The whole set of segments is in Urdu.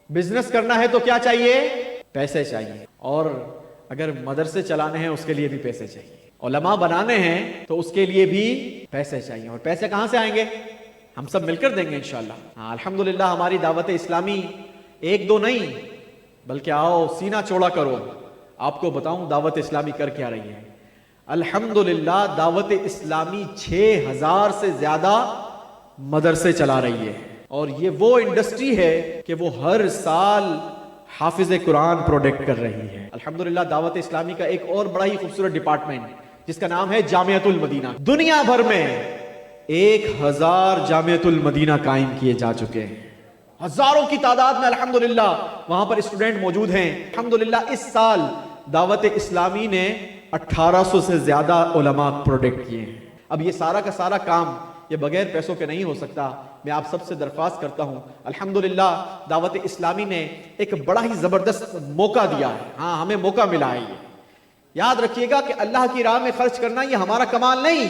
بزنس کرنا ہے تو کیا چاہیے؟ پیسے چاہیے. اور اگر مدرسے چلانے ہیں اس کے لیے بھی پیسے چاہیے. علماء بنانے ہیں تو اس کے لیے بھی پیسے چاہیے. اور پیسے کہاں سے آئیں گے؟ ہم سب مل کر دیں گے انشاءاللہ. ہاں الحمدللہ ہماری دعوت اسلامی ایک دو نہیں بلکہ آؤ سینہ چوڑا کرو. آپ کو بتاؤں دعوت اسلامی کر کیا رہی ہے. الحمدللہ دعوت اسلامی 6000 سے زیادہ مدرسے چلا رہی ہے. اور یہ وہ انڈسٹری ہے کہ وہ ہر سال حافظ قرآن پروڈکٹ کر رہی ہے. الحمدللہ دعوت اسلامی کا ایک اور بڑا ہی خوبصورت ڈپارٹمنٹ جس کا نام ہے جامعۃ المدینہ. دنیا بھر میں 1000 جامعۃ المدینہ قائم کیے جا چکے ہیں. ہزاروں کی تعداد میں الحمدللہ وہاں پر اسٹوڈنٹ موجود ہیں. الحمدللہ اس سال دعوت اسلامی نے 1800 سے زیادہ علماء پروڈکٹ کیے ہیں. اب یہ سارا کا سارا کام یہ بغیر پیسوں کے نہیں ہو سکتا. میں آپ سب سے درخواست کرتا ہوں الحمدللہ دعوت اسلامی نے ایک بڑا ہی زبردست موقع دیا ہے. ہاں ہمیں موقع ملا ہے. یہ یاد رکھیے گا کہ اللہ کی راہ میں خرچ کرنا یہ ہمارا کمال نہیں،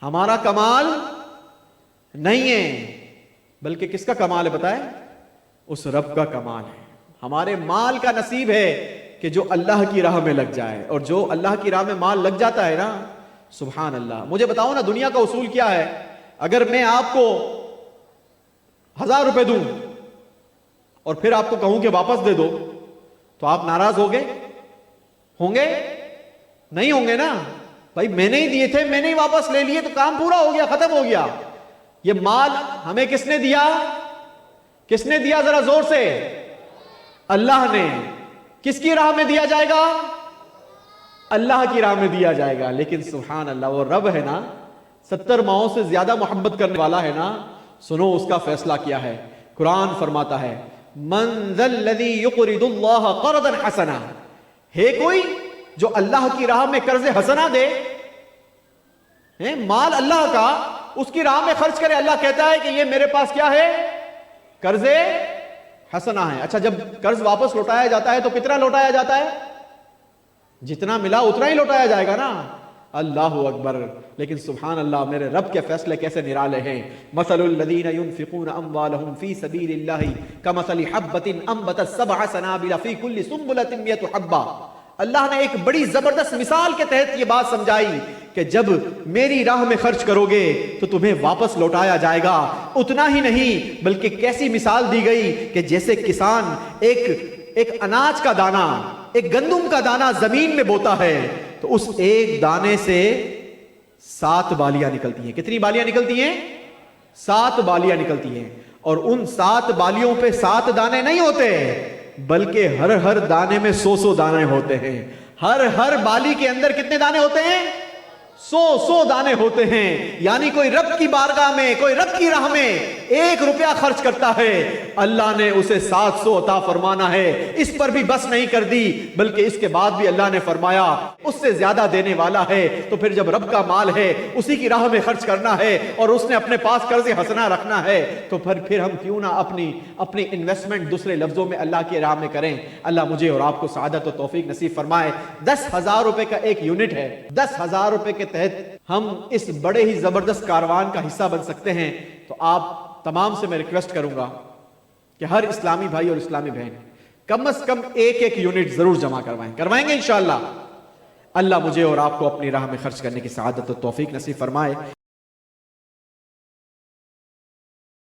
ہمارا کمال نہیں ہے، بلکہ کس کا کمال ہے بتائیں؟ اس رب کا کمال ہے. ہمارے مال کا نصیب ہے کہ جو اللہ کی راہ میں لگ جائے. اور جو اللہ کی راہ میں مال لگ جاتا ہے نا، سبحان اللہ. مجھے بتاؤ نا دنیا کا اصول کیا ہے؟ اگر میں آپ کو 1000 روپے دوں اور پھر آپ کو کہوں کہ واپس دے دو تو آپ ناراض ہوں گے؟ نہیں ہوں گے نا. بھائی میں نے ہی دیے تھے، میں نے ہی واپس لے لیے تو کام پورا ہو گیا، ختم ہو گیا. یہ مال ہمیں کس نے دیا؟ کس نے دیا؟ ذرا زور سے. اللہ نے. کس کی راہ میں دیا جائے گا؟ اللہ کی راہ میں دیا جائے گا. لیکن سبحان اللہ وہ رب ہے نا، 70 ماؤں سے زیادہ محبت کرنے والا ہے نا. سنو اس کا فیصلہ کیا ہے. قرآن فرماتا ہے من ذا الذی یقرض اللہ قرضا حسنا. ہے کوئی جو اللہ کی راہ میں قرض حسنا دے؟ مال اللہ کا اس کی راہ میں خرچ کرے. اللہ کہتا ہے کہ یہ میرے پاس کیا ہے؟ قرض حسنا ہے. اچھا جب قرض واپس لوٹایا جاتا ہے تو کتنا لوٹایا جاتا ہے؟ جتنا ملا اتنا ہی لوٹایا جائے گا نا. اللہ اکبر. لیکن سبحان اللہ میرے رب کے فیصلے کیسے نرالے ہیں. مثل الذین ينفقون اموالهم فی سبیل اللہ کمثل حبۃ انبتت 7 سنابل فی کل سنبلۃ 100 حبۃ. اللہ نے ایک بڑی زبردست مثال کے تحت یہ بات سمجھائی کہ جب میری راہ میں خرچ کرو گے تو تمہیں واپس لوٹایا جائے گا. اتنا ہی نہیں بلکہ کیسی مثال دی گئی کہ جیسے کسان ایک اناج کا دانہ، ایک گندم کا دانہ زمین میں بوتا ہے تو اس ایک دانے سے 7 بالیاں نکلتی ہیں. کتنی بالیاں نکلتی ہیں؟ 7 بالیاں نکلتی ہیں. اور ان 7 بالیوں پہ 7 دانے نہیں ہوتے بلکہ ہر دانے میں 100 دانے ہوتے ہیں. ہر بالی کے اندر کتنے دانے ہوتے ہیں؟ 100 دانے ہوتے ہیں. یعنی کوئی رب کی بارگاہ میں، کوئی رب کی راہ میں 1 روپیہ خرچ کرتا ہے، اللہ نے اسے 700 عطا فرمانا ہے. اس پر بھی بس نہیں کر دی بلکہ اس کے بعد بھی اللہ نے فرمایا اس سے زیادہ دینے والا ہے. تو پھر جب رب کا مال ہے اسی کی راہ میں خرچ کرنا ہے اور اس نے اپنے پاس قرض حسنہ رکھنا ہے تو پھر ہم کیوں نہ اپنی انویسٹمنٹ دوسرے لفظوں میں اللہ کی راہ میں کریں. اللہ مجھے اور آپ کو سعادت و توفیق نصیب فرمائے. 10,000 روپے کا ایک یونٹ ہے. 10,000 روپے کے تحت ہم اس بڑے ہی زبردست کاروان کا حصہ بن سکتے ہیں. تو آپ تمام سے میں ریکویسٹ کروں گا کہ ہر اسلامی بھائی اور اسلامی بہن کم از کم ایک یونٹ ضرور جمع کروائیں گے انشاءاللہ. اللہ مجھے اور آپ کو اپنی راہ میں خرچ کرنے کی سعادت و توفیق نصیب فرمائے.